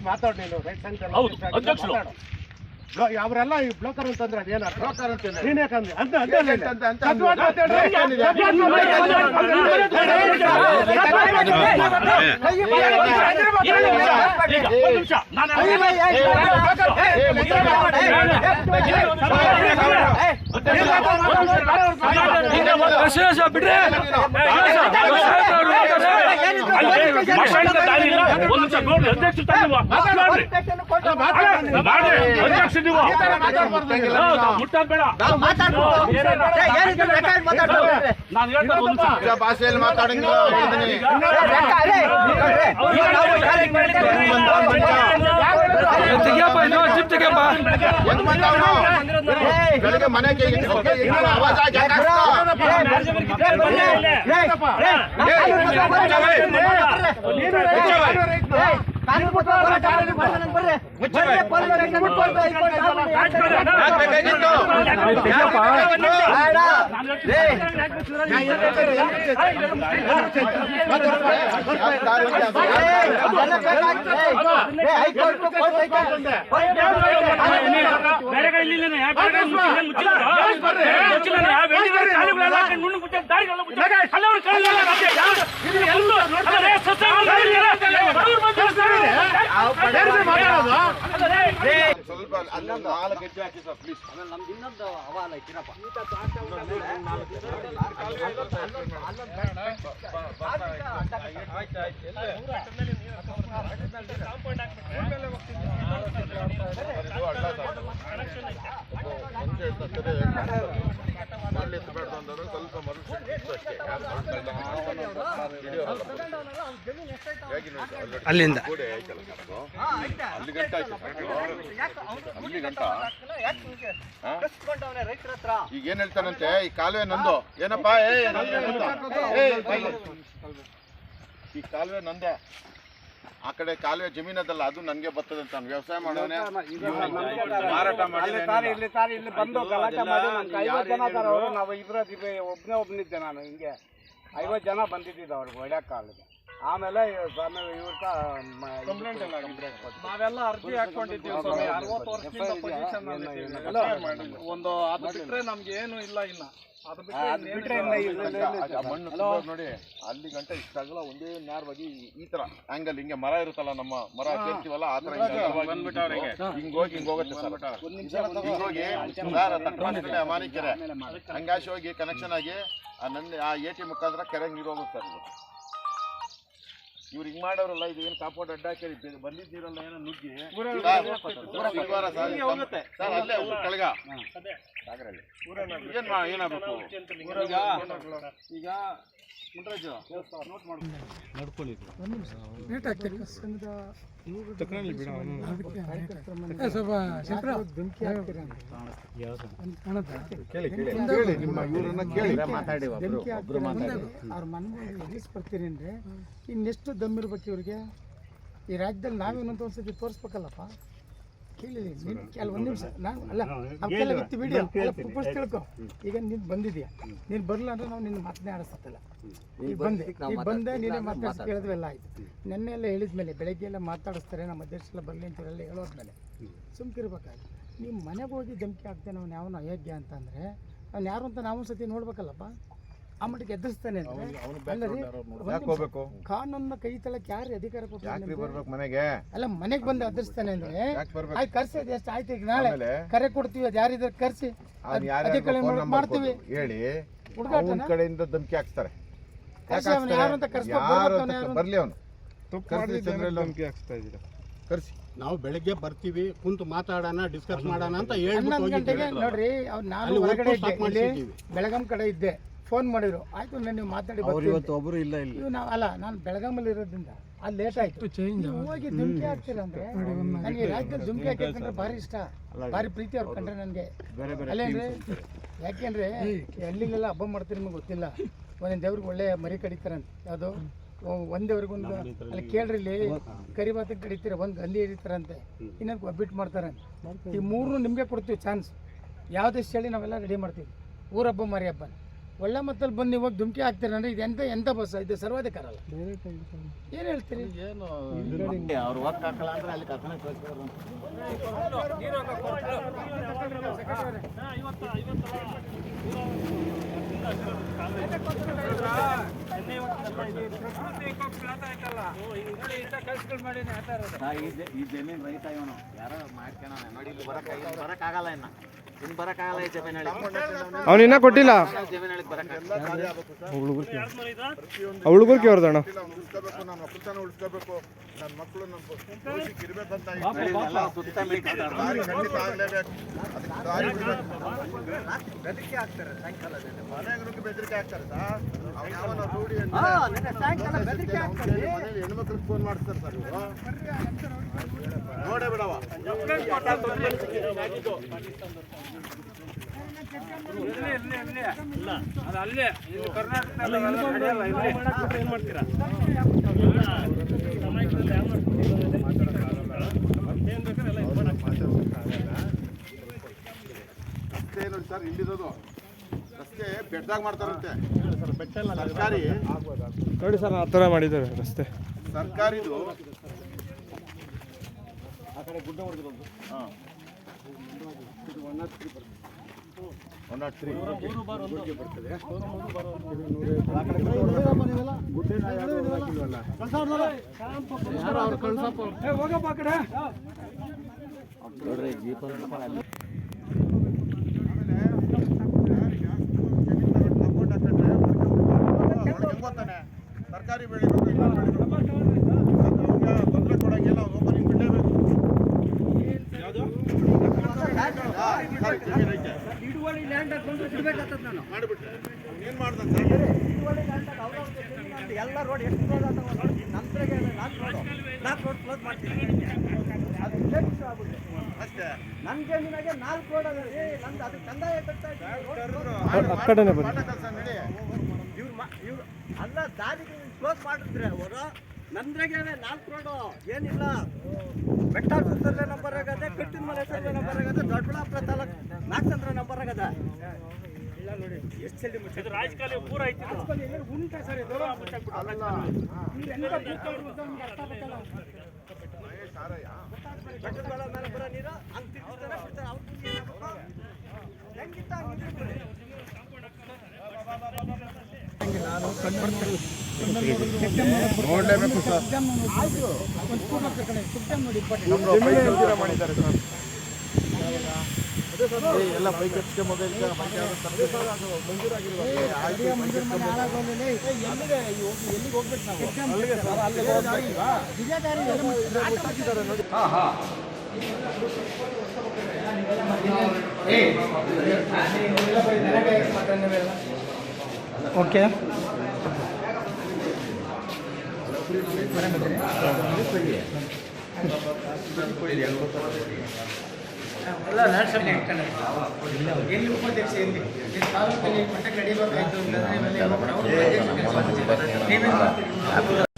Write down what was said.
ಮಾತಾಡ್ ನೀನು ಅವರೆಲ್ಲ ಈ ಬ್ಲೋಕರ್ ಅಂತಂದ್ರೆ ಅದೇನ ಬ್ಲೋಕರ್ ಅಂತ ನೀನ್ ಯಾಕಂದ್ರೆ ಬಿಡ್ರೆ ಭಾಷೆಯಲ್ಲಿ ಮಾತಾಡಂಗಿಲ್ಲ ಬೆಳಗ್ಗೆ ಮನೆಗೆ ಸ್ವಲ್ಪ ಅಲ್ಲೊಂದು 4 ಗೆಜ್ಜೆ ಹಾಕಿ ಸರ್ ಪ್ಲೀಸ್. ಆಮೇಲೆ ನಮ್ದು ಇನ್ನೊಂದು ಹವಾಲ ಐತಿರಪ್ಪ. ಸ್ವಲ್ಪ ಅಲ್ಲಿಂದ ಅಲ್ಲಿ ಗಂಟ ಅಲ್ಲಿ ಗಂಟ ಈಗ ಏನ್ ಹೇಳ್ತಾನಂತೆ ಈ ಕಾಲುವೆ ನಂದು ಏನಪ್ಪಾ ಈ ಕಾಲುವೆ ನಂದೆ ಆ ಕಡೆ ಕಾಲುವೆ ಜಮೀನದಲ್ಲ ಅದು ನನ್ಗೆ ಬರ್ತದೆ ಅಂತ ನಾನು ವ್ಯವಸಾಯ ಮಾಡೋನೆ ಮಾರಾಟ ಮಾಡಿ ಇಲ್ಲಿ ಬಂದು ಗಲಾಟೆ ಮಾಡಿ 50 ಜನ ನಾವು ಒಬ್ಬನಿದ್ದೆ ನಾನು ಹಿಂಗೆ 50 ಜನ ಬಂದಿದ್ದಿದ್ದು ಅವ್ರಿಗೆ ಹೊಡ್ಯಾಕ ಕಾಲಿಗೆ ಆಮೇಲೆ ನಾವೆಲ್ಲ ಅರ್ಜಿ ಹಾಕೊಂಡಿದ್ದೀವಿ ಸ್ವಾಮಿ 60 ವರ್ಷದಿಂದ ಪೊಸಿಷನ್ ಒಂದು ಅದು ಬಿಟ್ರೆ ನಮ್ಗೆ ಏನು ಇಲ್ಲ ಇನ್ನ ಅದು ಬಿಟ್ರೆ ಮಣ್ಣು ನೋಡಿ ಅಲ್ಲಿ ಗಂಟ ಇಷ್ಟಾಗಲ್ಲ ಒಂದೇ ನೇರವಾಗಿ ಈ ತರ ಆಂಗಲ್ ಹಿಂಗೆ ಮರ ಇರುತ್ತಲ್ಲ ನಮ್ಮ ಮರ ಸೇರ್ತೀವಲ್ಲ ಆ ತರ ಹಿಂಗೋಗಿ ಹಿಂಗೋಗುತ್ತೆ ಹಿಂಗೋಗಿ ಅಮಾನಿಕೆರೆ ಹಂಗಾಶಿ ಹೋಗಿ ಕನೆಕ್ಷನ್ ಆಗಿ ಆ AT ಮುಖಾಂತರ ಕೆರೆಗೆ ನೀರು ಹೋಗುತ್ತೆ ಸರ್ ಇವ್ರು ಹಿಂಗ್ ಮಾಡೋರಲ್ಲ ಇದು ಏನು ಕಾಂಪೌಂಡ್ ಅಡ್ಡ ಹಾಕಿ ಬಂದಿದ್ದ ನೀರಲ್ಲ ಏನೋ ನುಗ್ಗಿ ಅಲ್ಲೇ ಊರ ಕೆಳಗ ಏನಾಗಬೇಕು ಈಗ ಮುನ್ರಾಜು ನೋಟ್ ಮಾಡ್ಕೊಳ್ಳಿ ಬರ್ತೀರೇನ್ರಿ ಇನ್ನೆಷ್ಟು ದಮ್ಮಿರ್ಬೇಕು ಇವ್ರಿಗೆ ಈ ರಾಜ್ಯದಲ್ಲಿ ನಾವೇನಂತ ಒಂದ್ಸತಿ ತೋರಿಸ್ಬೇಕಲ್ಲಪ್ಪ ಕೇಳಿದೀನಿ ಒಂದು ನಿಮಿಷ ನಾನು ಅಲ್ಲ ಅವಕ್ಕೆಲ್ಲ ವಿತ್ ವಿಡಿಯೋ ಎಲ್ಲ ಪ್ರಪೋಸ್ ತಿಳ್ಕೊ ಈಗ ನೀನು ಬಂದಿದ್ಯಾ ನೀನು ಬರಲ್ಲ ಅಂದ್ರೆ ನಾವು ನಿನ್ನ ಮಾತನ್ನೇ ಆಡಿಸತ್ತಲ್ಲ ಈಗ ಬಂದೆ ನೀನೇ ಮಾತಾಡಿಸಿ ಕೇಳಿದ್ವೆಲ್ಲ ಆಯ್ತು ನೆನ್ನೆ ಎಲ್ಲ ಹೇಳಿದ್ಮೇಲೆ ಬೆಳಗ್ಗೆ ಎಲ್ಲ ಮಾತಾಡಿಸ್ತಾರೆ ನಮ್ಮ ಅಧ್ಯಕ್ಷರೆಲ್ಲ ಬರಲಿ ಅಂತೇಳಿ ಹೇಳೋದ್ಮೇಲೆ ಸುಮ್ಕಿರ್ಬೇಕಾಗಿ ನೀವು ಮನೆಗೆ ಹೋಗಿ ಧಮಕಿ ಹಾಕ್ತೇನೆ ಅವ್ನು ಯಾವನು ಅಯೋಗ್ಯ ಅಂತಂದರೆ ಅವ್ನು ಯಾರು ಅಂತ ನಾವು ಸತಿ ನೋಡ್ಬೇಕಲ್ಲಪ್ಪ ಆ ಮಟ್ಟಿಗೆ ಎದುರಿಸ್ತಾನೆ ಕಾನೂನ ಕೈ ತಳಕ್ಕೆ ಯಾರು ಅಧಿಕಾರ ಕೊಡ್ತಾರೆ ಮನೆಗೆ ಅಲ್ಲ ಮನೆಗೆ ಬಂದು ಎದುರಿಸ್ತಾನೆ ಅಂದ್ರೆ ಆಯ್ತು ಕರ್ಸಿ ಎಷ್ಟು ಆಯ್ತು ಈಗ ನಾಳೆ ಕರೆ ಕೊಡ್ತೀವಿ ಅದು ಯಾರಿದ್ರೆ ಕರ್ಸಿ ಮಾಡ್ತೀವಿ ಹೇಳಿ ಕಡೆಯಿಂದ ಧಮಕಿ ಹಾಕ್ತಾರೆ ಬರ್ಲಿ ಅವನು ಕರ್ಸಿ ನಾವು ಬೆಳಗ್ಗೆ ಬರ್ತೀವಿ ಕುಂತು ಮಾತಾಡೋಣ ಡಿಸ್ಕಸ್ ಮಾಡೋಣ ಅಂತ 11 ಗಂಟೆಗೆ ನೋಡ್ರಿ ನಾನು ಹೊರಗಡೆ ಬೆಳಗಾಂ ಕಡೆ ಇದ್ದೆ ಫೋನ್ ಮಾಡಿದ್ರು ಆಯ್ತು ನೀವು ಮಾತಾಡಿ ಒಬ್ರು ಇಲ್ಲ ನಾವು ಅಲ್ಲ ನಾನು ಬೆಳಗಾಮಲ್ಲಿ ಇರೋದ್ರಿಂದ ಅಲ್ಲಿ ಲೇಟ್ ಆಯ್ತು ಹೋಗಿ ಧುಮ್ಕಿ ಹಾಕ್ತೀರ ಅಂದ್ರೆ ನನಗೆ ರಾಜ್ಯದಲ್ಲಿ ಧುಮ್ಕಿ ಹಾಕಿದ್ರೆ ಭಾರಿ ಇಷ್ಟ ಭಾರಿ ಪ್ರೀತಿ ಅವ್ರು ಕಂಡ್ರೆ ನನಗೆ ಅಲ್ಲೇನ್ರಿ ಯಾಕೆಂದ್ರೆ ಹಳ್ಳಿಲೆಲ್ಲ ಹಬ್ಬ ಮಾಡ್ತೀರಿ ನಿಮಗೆ ಗೊತ್ತಿಲ್ಲ ಒಂದೊಂದು ದೇವ್ರಿಗೆ ಒಳ್ಳೆ ಮರಿ ಕಡಿತಾರಂತ ಯಾವುದು ಒಂದೇವ್ರಿಗೊಂದು ಅಲ್ಲಿ ಕೇಳ್ರಿ ಇಲ್ಲಿ ಕರಿಬಾತಕ್ಕೆ ಕಡಿತೀರ ಒಂದು ಗಂಧಿ ಹಿಡಿತಾರಂತೆ ಇನ್ನೊಂದು ಒಬ್ಬಿಟ್ಟು ಮಾಡ್ತಾರೆ ಈ ಮೂರನ್ನು ನಿಮಗೆ ಕೊಡ್ತೀವಿ ಚಾನ್ಸ್ ಯಾವುದೇ ಹೇಳಿ ನಾವೆಲ್ಲ ರೆಡಿ ಮಾಡ್ತೀವಿ ಊರಬ್ಬ ಮರಿ ಹಬ್ಬ ಒಳ್ಳೆ ಮತ್ತಲ್ಲಿ ಬಂದು ಇವಾಗ ಧುಮಕಿ ಹಾಕ್ತೀರ ಅಂದರೆ ಇದು ಎಂಥ ಬಸ್ ಇದು ಸರ್ವಾಧಿಕಾರ ಅಲ್ಲ ಏನು ಹೇಳ್ತೀರಿ ಅವ್ರು ವರ್ಕ್ ಹಾಕಲ್ಲ ಅಂದ್ರೆ ಅಲ್ಲಿ ಕರ್ಕೊಂಡು ಈ ಜಮೀನ್ ರೈತ ಇವನು ಯಾರೋ ಮಾಡ್ಕೊಳ ನೋಡಿ ಇಲ್ಲಿ ಬರಕ್ಕಾಗಲ್ಲ ಇನ್ನು ಬರಕ್ಕಾಗಲ್ಲ ಈ ಜಮೀನ್ ಹೇಳಿ ಅವನಿನ್ನ ಕೊಟ್ಟಿಲ್ಲ ಜಮೀನ್ ಹೇಳಿ ಬರಕ್ಕಾಗಲ್ಲ ಹುಡುಗರ್ಗೆ ಅವ್ರದಣ್ಣ ಉಳಿಸ್ಕೋಬೇಕು ನನ್ನ ಮಕ್ಕಳನ್ನ ಉಳಿಸ್ಕೋಬೇಕು ನನ್ನ ಮಕ್ಕಳು ನಮ್ಮ ಇರ್ಬೇಕಂತ ಸುತ್ತ ಖಂಡಿತ ಆಗ್ಲೇಬೇಕು ಬೆದರಿಕೆ ಆಗ್ತಾರೆ ಸಾಯಂಕಾಲ ಮನೆಗೆ ಬೆದರಿಕೆ ಆಗ್ತಾರೆ ಸರ್ ಅವ್ನು ಯಾವನ ರೂಢಿ ಮನೇಲಿ ಹೆಣ್ಮಕ್ಳಿಗೆ ಫೋನ್ ಮಾಡ್ತಾರೆ ಸರ್ ಇವರು ನೋಡೇ ಬಿಡವ ಅಲ್ಲೇ ಇಲ್ಲಿ ಕರ್ನಾಟಕ ಏನ್ ಮಾಡ್ತೀರಾ ರಸ್ತೆ ನೋಡಿ ಸರ್ ಇಲ್ಲಿರೋದು ರಸ್ತೆ ಬೆಟ್ಟದಾಗ ಮಾಡ್ತಾರಂತೆ ಸರ್ಕಾರಿ ನೋಡಿ ಸರ್ ಆ ಥರ ಮಾಡಿದ್ದಾರೆ ರಸ್ತೆ ಸರ್ಕಾರಿದು ಆ ಕಡೆ ಗುಡ್ಡ ಹೊಡೆದಿರೋದು ಹಾಂ 103 ಬರ್ತದೆ ಹೋಗಪ್ಪ ಆ ಕಡೆ ನೋಡ್ರಿ ಜೀಪ್ ಸರ್ಕಾರಿ ಬೆಳೆ ತೊಂದರೆ ಕೊಡಂಗಿಲ್ಲ ಓಪನಿಂಗ್ ಬಿಡಲೇಬೇಕು ಮಾಡಿಬಿಟ್ರೆ ಏನು ಮಾಡ್ದಂತೆ ಎಲ್ಲ ರೋಡ್ ಎಷ್ಟು ರೋಡ್ ನಮ್ಗೆ 4 ರೋಡ್ ಕ್ಲೋಸ್ ಮಾಡ್ತೀನಿ ಅಷ್ಟೇ ನನ್ನ ಜಮೀನಾಗೆ 4 ರೋಡ್ ಅದ ರೀ ನಂದು ಅದಕ್ಕೆ ಕಂದಾಯ ಕಟ್ತಾ ಆ ಕಡೆನೇ ಬನ್ನಿ ಪಾಠ ಕೆಲಸ ನಡಿ ಇವ್ರು ಅಲ್ಲ ದಾರಿ ಕ್ಲೋಸ್ ಮಾಡಿದ್ರೆ ಅವರು ನಂದ್ರಾಗೆ 4 ರೋಡು ಏನಿಲ್ಲ ಬೆಟ್ಟ ಸರ್ವೆ ನಂಬರ್ ಆಗದೆ ಕಟ್ಟಿನ ಮನೆ ಸರ್ವೆ ನಂಬರ್ ಆಗದೆ ದೊಡ್ಡಬಳ್ಳಾಪುರ ತಾಲೂಕು ನಾಗಚಂದ್ರ ನಂಬರ್ ಆಗದ ಇಲ್ಲ ನೋಡಿ ಎಷ್ಟು ಸಲ ಮುಚ್ಚಿದ್ರು ರಾಜಕಾಲಿ ಪೂರ ಐತಿ ಉಂಟಾ ಸರ್ ಇದು ಬೆಟ್ಟದ ಮೇಲೆ ಬರೋ ನೀರು ಹಂಗೆ ತಿರ್ಗಿಸ್ತಾರೆ ಬಿಡ್ತಾರೆ ಅವ್ರು ಹೆಂಗಿತ್ತ ನೋಡಲೇಬೇಕು ಸರ್ ಮಾಡಿದ್ದಾರೆ ಸರ್ ಎಲ್ಲ ಬೈಕ್ ಹಚ್ಕೆ ಮೊದಲು ಎಲ್ಲಿಗೆ ಹೋಗ್ಬೇಕು ನಾವು ಓಕೆ ಎಲ್ಲಿ ಉಪಾಧ್ಯಕ್ಷ ಎಲ್ಲಿ ತಾಲೂಕಲ್ಲಿ ಮಟ್ಟ ಕಡಿಬೇಕಾಯ್ತು ಅಂತಂದ್ರೆ